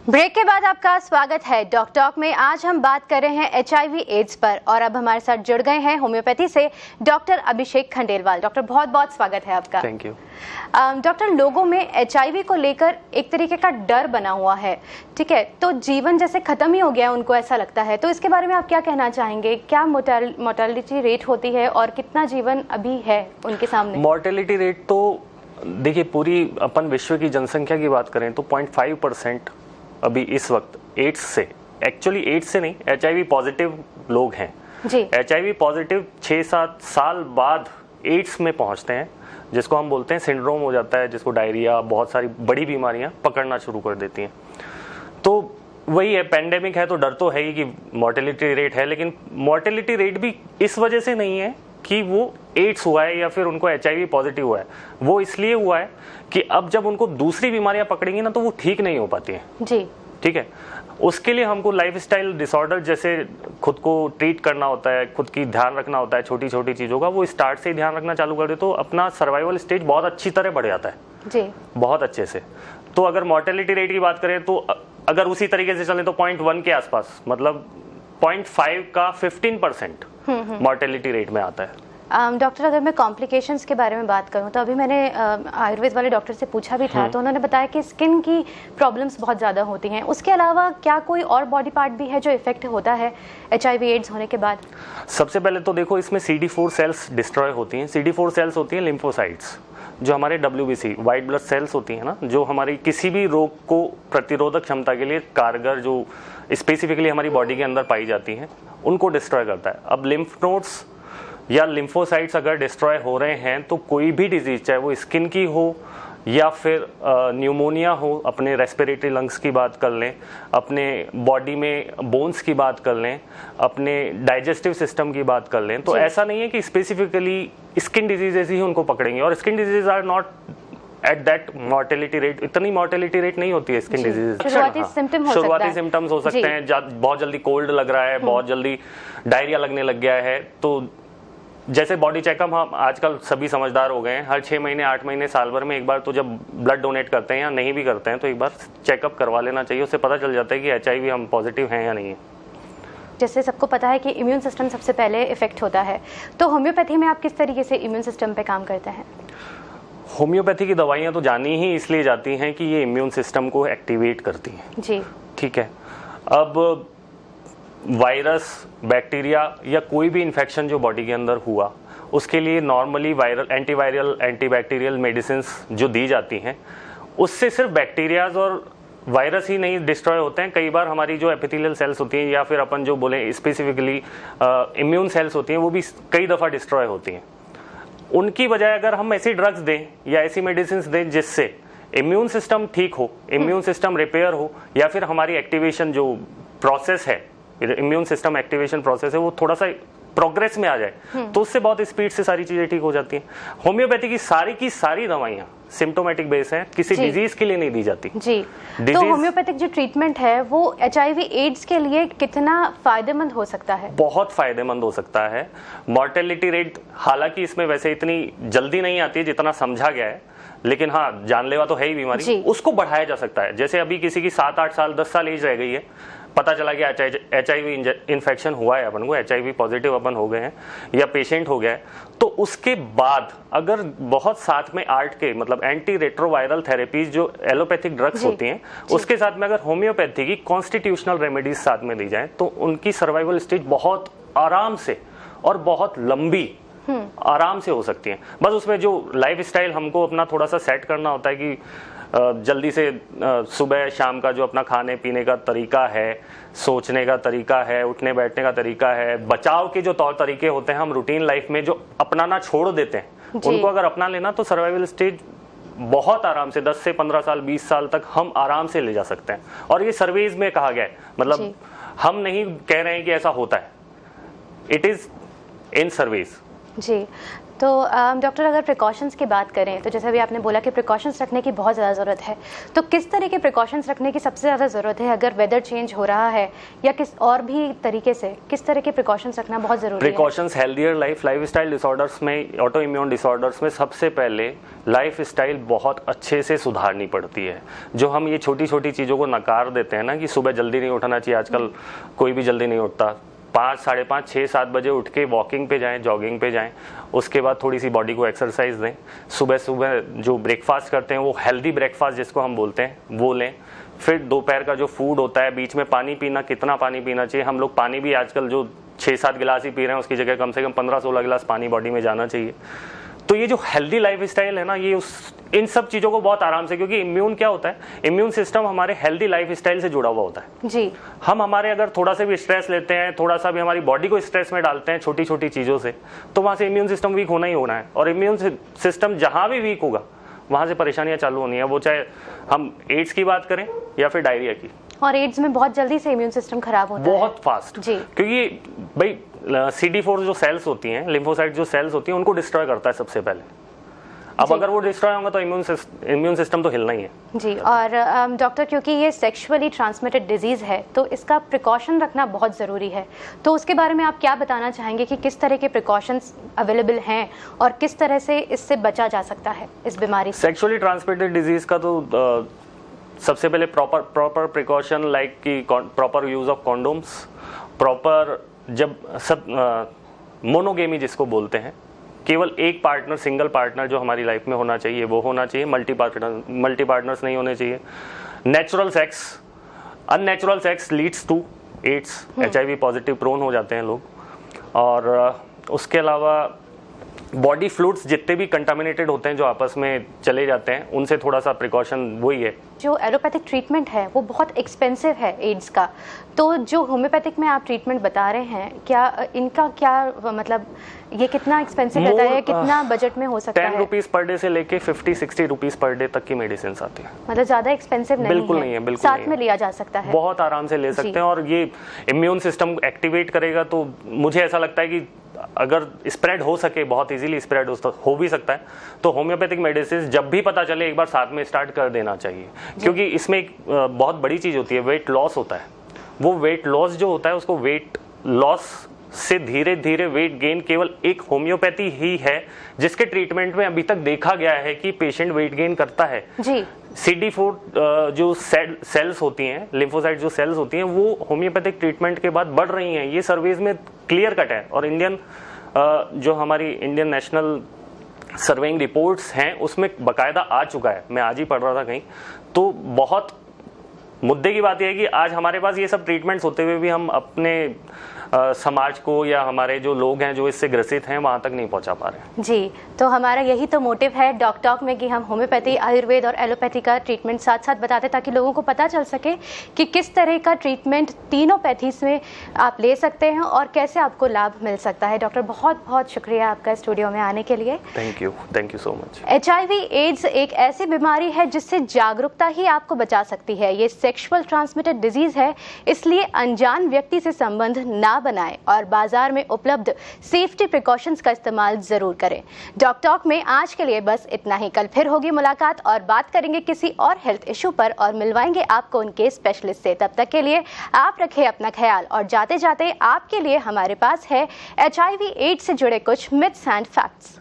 Break के बाद आपका स्वागत है डॉक टॉक में। आज हम बात कर रहे हैं HIV एड्स पर और अब हमारे साथ जुड़ गए हैं होम्योपैथी से डॉक्टर अभिषेक खंडेलवाल। डॉक्टर बहुत बहुत स्वागत है आपका। Thank you. डॉक्टर, लोगों में HIV को लेकर एक तरीके का डर बना हुआ है, ठीक है, तो जीवन जैसे खत्म ही हो गया उनको ऐसा लगता है, तो इसके बारे में आप क्या कहना चाहेंगे? क्या मोर्टेलिटी रेट होती है और कितना जीवन अभी है उनके सामने? मोर्टेलिटी रेट तो देखिए, पूरी अपन विश्व की जनसंख्या की बात करें तो 0.5% अभी इस वक्त एड्स से, एक्चुअली एड्स से नहीं, HIV पॉजिटिव लोग हैं जी। HIV पॉजिटिव 6-7 साल बाद एड्स में पहुंचते हैं, जिसको हम बोलते हैं सिंड्रोम हो जाता है, जिसको डायरिया, बहुत सारी बड़ी बीमारियां पकड़ना शुरू कर देती हैं। तो वही है, पेंडेमिक है तो डर तो है ही कि मोर्टेलिटी रेट है, लेकिन मोर्टेलिटी रेट भी इस वजह से नहीं है कि वो एड्स हुआ है या फिर उनको HIV पॉजिटिव हुआ है। वो इसलिए हुआ है कि अब जब उनको दूसरी बीमारियां पकड़ेंगी ना तो वो ठीक नहीं हो पाती हैं जी। ठीक है, उसके लिए हमको लाइफस्टाइल डिसऑर्डर जैसे खुद को ट्रीट करना होता है, खुद की ध्यान रखना होता है, छोटी छोटी चीज़ों का वो स्टार्ट से ही ध्यान रखना चालू कर दे तो अपना सर्वाइवल स्टेज बहुत अच्छी तरह बढ़ जाता है जी, बहुत अच्छे से। तो अगर मोर्टेलिटी रेट की बात करें तो अगर उसी तरीके से चले तो 0.1 के आसपास, मतलब 0.5 का 15% मोर्टेलिटी रेट में आता है। डॉक्टर, अगर मैं कॉम्प्लिकेशंस के बारे में बात करूं तो अभी मैंने आयुर्वेद वाले डॉक्टर से पूछा भी था, तो उन्होंने बताया कि स्किन की प्रॉब्लम्स बहुत ज़्यादा होती हैं। उसके अलावा क्या कोई और बॉडी पार्ट भी है जो इफेक्ट होता है HIV एड्स होने के बाद? सबसे पहले तो देखो, इसमें CD4 सेल्स डिस्ट्रॉय होती हैं। CD4 सेल्स होती हैं लिम्फोसाइट्स, जो हमारे WBC वाइट ब्लड सेल्स होती हैं ना, जो हमारी किसी भी रोग को प्रतिरोधक क्षमता के लिए कारगर, जो स्पेसिफिकली हमारी बॉडी के अंदर पाई जाती हैं, उनको डिस्ट्रॉय करता है। अब लिम्फ नोड्स या लिम्फोसाइट्स अगर डिस्ट्रॉय हो रहे हैं तो कोई भी डिजीज, चाहे वो स्किन की हो या फिर न्यूमोनिया हो, अपने रेस्पिरेटरी लंग्स की बात कर लें, अपने बॉडी में बोन्स की बात कर लें, अपने डाइजेस्टिव सिस्टम की बात कर लें, तो ऐसा नहीं है कि स्पेसिफिकली स्किन डिजीजेस ही उनको पकड़ेंगे। और skin disease are not at that mortality rate, इतनी मोर्टेलिटी रेट नहीं होती है स्किन डिजीज। शुरुआती सिम्टम्स हो सकते हैं, बहुत जल्दी कोल्ड लग रहा है, बहुत जल्दी डायरिया लगने लग गया है, तो जैसे बॉडी चेकअप हम आजकल सभी समझदार हो गए हैं, हर 6 महीने 8 महीने साल भर में एक बार तो जब ब्लड डोनेट करते हैं या नहीं भी करते हैं तो एक बार चेकअप करवा लेना चाहिए। उससे पता चल जाता है कि HIV हम पॉजिटिव हैं या नहीं है। जैसे सबको पता है कि इम्यून सिस्टम सबसे पहले इफेक्ट होता है, तो होम्योपैथी में आप किस तरीके से इम्यून सिस्टम पे काम करते हैं? होम्योपैथी की दवाइयाँ तो जानी ही इसलिए जाती हैं कि ये इम्यून सिस्टम को एक्टिवेट करती हैं जी, ठीक है। अब वायरस, बैक्टीरिया या कोई भी इन्फेक्शन जो बॉडी के अंदर हुआ, उसके लिए normally viral, antiviral, antibacterial medicines जो दी जाती हैं, उससे सिर्फ बैक्टीरियाज और वायरस ही नहीं डिस्ट्रॉय होते हैं। कई बार हमारी जो एपिथेलियल सेल्स होती हैं या फिर अपन जो बोले स्पेसिफिकली इम्यून सेल्स होती हैं, वो भी कई दफ़ा डिस्ट्रॉय होती हैं। उनकी बजाय अगर हम ऐसी ड्रग्स दें या ऐसी मेडिसिन दें जिससे इम्यून सिस्टम ठीक हो, इम्यून सिस्टम रिपेयर हो, या फिर हमारी एक्टिवेशन जो प्रोसेस है, इम्यून सिस्टम एक्टिवेशन प्रोसेस है, वो थोड़ा सा प्रोग्रेस में आ जाए, तो उससे बहुत स्पीड से सारी चीजें ठीक हो जाती हैं। होम्योपैथी की सारी दवाइयां सिम्टोमेटिक बेस हैं, किसी डिजीज के लिए नहीं दी जाती जी। तो होम्योपैथिक जो ट्रीटमेंट है वो HIV एड्स के लिए कितना फायदेमंद हो सकता है? बहुत फायदेमंद हो सकता है। मोर्टेलिटी रेट हालांकि इसमें वैसे इतनी जल्दी नहीं आती है जितना समझा गया है, लेकिन हाँ, जानलेवा तो है ही बीमारी, उसको बढ़ाया जा सकता है। जैसे अभी किसी की 7-8 साल 10 साल एज रह गई है, पता चला कि HIV इन्फेक्शन हुआ है, अपन को HIV पॉजिटिव अपन हो गए हैं या पेशेंट हो गया है, तो उसके बाद अगर बहुत साथ में आर्ट के, मतलब एंटी रेट्रोवायरल थेरेपीज जो एलोपैथिक ड्रग्स होती हैं, उसके साथ में अगर होम्योपैथी की कॉन्स्टिट्यूशनल रेमेडीज साथ में दी जाए तो उनकी सर्वाइवल स्टेज बहुत आराम से और बहुत लंबी आराम से हो सकती हैं। बस उसमें जो लाइफस्टाइल हमको अपना थोड़ा सा सेट करना होता है कि जल्दी से सुबह शाम का जो अपना खाने पीने का तरीका है, सोचने का तरीका है, उठने बैठने का तरीका है, बचाव के जो तौर तरीके होते हैं हम रूटीन लाइफ में जो अपनाना छोड़ देते हैं, उनको अगर अपना लेना तो सर्वाइवल स्टेज बहुत आराम से 10 से 15 साल 20 साल तक हम आराम से ले जा सकते हैं। और ये सर्वेज में कहा गया है, मतलब हम नहीं कह रहे हैं कि ऐसा होता है, इट इज इन सर्वेज। जी, तो डॉक्टर अगर प्रिकॉशंस की बात करें तो जैसे अभी आपने बोला कि प्रिकॉशंस रखने की बहुत ज़्यादा ज़रूरत है, तो किस तरह के प्रिकॉशंस रखने की सबसे ज़्यादा ज़रूरत है अगर वेदर चेंज हो रहा है, या किस और भी तरीके से किस तरह के प्रिकॉशंस रखना बहुत ज़रूरी है? प्रिकॉशंस हेल्दियर लाइफस्टाइल डिसऑर्डर्स में, ऑटो इम्यून डिसऑर्डर्स में सबसे पहले लाइफस्टाइल बहुत अच्छे से सुधारनी पड़ती है। जो हम ये छोटी छोटी चीज़ों को नकार देते हैं ना कि सुबह जल्दी नहीं उठना चाहिए, आजकल कोई भी जल्दी नहीं उठता, 5, साढ़े 5, 6, 7 बजे उठ के वॉकिंग पे जाएं, जॉगिंग पे जाएं, उसके बाद थोड़ी सी बॉडी को एक्सरसाइज दें, सुबह सुबह जो ब्रेकफास्ट करते हैं वो हेल्दी ब्रेकफास्ट जिसको हम बोलते हैं वो लें, फिर दोपहर का जो फूड होता है, बीच में पानी पीना, कितना पानी पीना चाहिए, हम लोग पानी भी आजकल जो 6-7 गिलास ही पी रहे हैं उसकी जगह कम से कम 15-16 गिलास पानी बॉडी में जाना चाहिए। तो ये जो हेल्दी लाइफस्टाइल है ना, ये इन सब चीज़ों को बहुत आराम से, क्योंकि इम्यून क्या होता है, इम्यून सिस्टम हमारे हेल्दी लाइफस्टाइल से जुड़ा हुआ होता है जी। हम हमारे अगर थोड़ा सा भी स्ट्रेस लेते हैं, थोड़ा सा भी हमारी बॉडी को स्ट्रेस में डालते हैं छोटी छोटी चीज़ों से, तो वहाँ से इम्यून सिस्टम वीक होना ही होना है। और इम्यून सिस्टम जहाँ भी वीक होगा वहाँ से परेशानियाँ चालू होनी है, वो चाहे हम एड्स की बात करें या फिर डायरिया की। और एड्स में बहुत जल्दी से इम्यून सिस्टम खराब होता है, बहुत फास्ट जी, क्योंकि भाई CD4 जो सेल्स होती हैं, लिम्फोसाइट जो सेल्स होती हैं, उनको डिस्ट्रॉय करता है सबसे पहले। अब अगर वो डिस्ट्रॉय होंगे तो इम्यून सिस्टम तो हिलना ही है जी। और डॉक्टर, क्योंकि ये सेक्सुअली ट्रांसमिटेड डिजीज है तो इसका प्रिकॉशन रखना बहुत ज़रूरी है, तो उसके बारे में आप क्या बताना चाहेंगे कि किस तरह के प्रिकॉशंस अवेलेबल हैं और किस तरह से इससे बचा जा सकता है इस बीमारी से? सेक्सुअली ट्रांसमिटेड डिजीज का तो सबसे पहले प्रॉपर प्रिकॉशन लाइक कि proper use of condoms, proper जब सब मोनोगेमी जिसको बोलते हैं, केवल एक पार्टनर, सिंगल पार्टनर जो हमारी लाइफ में होना चाहिए वो होना चाहिए, मल्टी पार्टनर्स नहीं होने चाहिए। Natural sex, unnatural sex leads to AIDS, HIV positive prone हो जाते हैं लोग। और उसके अलावा बॉडी फ्लूइड्स जितने भी कंटामिनेटेड होते हैं जो आपस में चले जाते हैं, उनसे थोड़ा सा प्रिकॉशन वही है। जो एलोपैथिक ट्रीटमेंट है वो बहुत एक्सपेंसिव है एड्स का, तो जो होम्योपैथिक में आप ट्रीटमेंट बता रहे हैं, क्या इनका क्या मतलब ये कितना एक्सपेंसिव रहता है, कितना बजट में हो सकता है? 10 रुपीज पर डे से लेके 50-60 रुपीज पर डे तक की मेडिसिन आती है। मतलब ज्यादा एक्सपेंसिव नहीं बिल्कुल है, नहीं है, बिल्कुल साथ में लिया जा सकता है, बहुत आराम से ले सकते हैं। और ये इम्यून सिस्टम एक्टिवेट करेगा, तो मुझे ऐसा लगता है कि अगर स्प्रेड हो सके, बहुत इजीली स्प्रेड हो भी सकता है, तो होम्योपैथिक मेडिसिन जब भी पता चले एक बार साथ में स्टार्ट कर देना चाहिए, क्योंकि इसमें एक बहुत बड़ी चीज होती है, वेट लॉस होता है। वो वेट लॉस जो होता है, उसको वेट लॉस से धीरे धीरे वेट गेन केवल एक होम्योपैथी ही है जिसके ट्रीटमेंट में अभी तक देखा गया है कि पेशेंट वेट गेन करता है जी। CD4 जो सेल्स होती हैं, लिम्फोसाइट जो सेल्स होती हैं, वो होम्योपैथिक ट्रीटमेंट के बाद बढ़ रही हैं, ये सर्वेज में क्लियर कट है। और जो हमारी इंडियन नेशनल सर्वेइंग रिपोर्ट्स हैं उसमें बकायदा आ चुका है, मैं आज ही पढ़ रहा था कहीं। तो बहुत मुद्दे की बात यह है कि आज हमारे पास ये सब ट्रीटमेंट्स होते हुए भी हम अपने समाज को या हमारे जो लोग हैं जो इससे ग्रसित हैं वहां तक नहीं पहुंचा पा रहे जी। तो हमारा यही तो मोटिव है डॉक टॉक में कि हम होम्योपैथी, आयुर्वेद और एलोपैथी का ट्रीटमेंट साथ साथ बताते, ताकि लोगों को पता चल सके कि किस तरह का ट्रीटमेंट तीनों पैथीज में आप ले सकते हैं और कैसे आपको लाभ मिल सकता है। डॉक्टर, बहुत बहुत शुक्रिया आपका स्टूडियो में आने के लिए। Thank you so much. HIV AIDS एक ऐसी बीमारी है जिससे जागरूकता ही आपको बचा सकती है। ये सेक्सुअल ट्रांसमिटेड डिजीज है, इसलिए अनजान व्यक्ति से संबंध ना बनाएं और बाजार में उपलब्ध सेफ्टी प्रिकॉशंस का इस्तेमाल जरूर करें। डॉक टॉक में आज के लिए बस इतना ही। कल फिर होगी मुलाकात और बात करेंगे किसी और हेल्थ इशू पर और मिलवाएंगे आपको उनके स्पेशलिस्ट से। तब तक के लिए आप रखें अपना ख्याल और जाते जाते आपके लिए हमारे पास है HIV एड्स से जुड़े कुछ मिथ्स एंड फैक्ट्स।